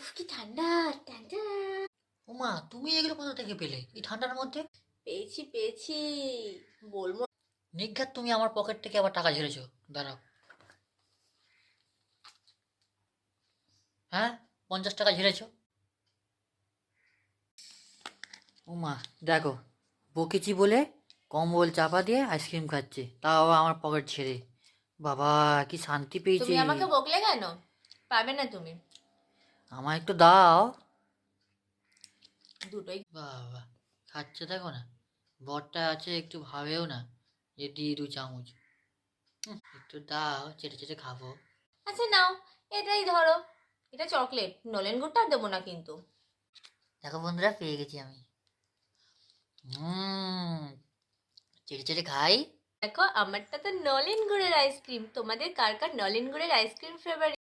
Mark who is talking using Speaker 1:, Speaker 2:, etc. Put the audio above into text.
Speaker 1: উফ কি ঠান্ডা। ঠান্ডা।
Speaker 2: ওমা, তুমি এগুলো কোথা থেকে পেলে এই ঠান্ডার মধ্যে?
Speaker 1: পেয়েছি বলবো।
Speaker 2: নিঘাত তুমি আমার পকেট থেকে আবার টাকা ঝেড়েছো। দাঁড়াও। হ্যাঁ, 50 টাকা ঝেড়েছো। ওমা, দেখো, বকেছি বলে কম্বল চাপা দিয়ে আইসক্রিম খাচ্ছে, তাও আবার আমার পকেট ছেড়ে। বাবা, কি শান্তি পেয়েছি।
Speaker 1: তুমি আমাকে বকলে কেন? পাবে না তুমি।
Speaker 2: আমার একটু দাও।
Speaker 1: দুটোই।
Speaker 2: বাবা, খাচ্ছে দেখো না। বরটা আছে, একটু ভাবেও না যে দিই 2 চামচ। একটু দাও, চেটে চেটে খাবো।
Speaker 1: আচ্ছা নাও, এটাই ধরো। এটা চকলেট, নলেন গুড়টা আর দেবো না কিন্তু।
Speaker 2: দেখো বন্ধুরা, পেয়ে গেছি আমি। হুম, চেটে চেটে খাই।
Speaker 1: দেখো আমারটা তো নলেন গুড়ের আইসক্রিম, তোমাদের কার কার নলেন গুড়ের আইসক্রিম ফেভারিট?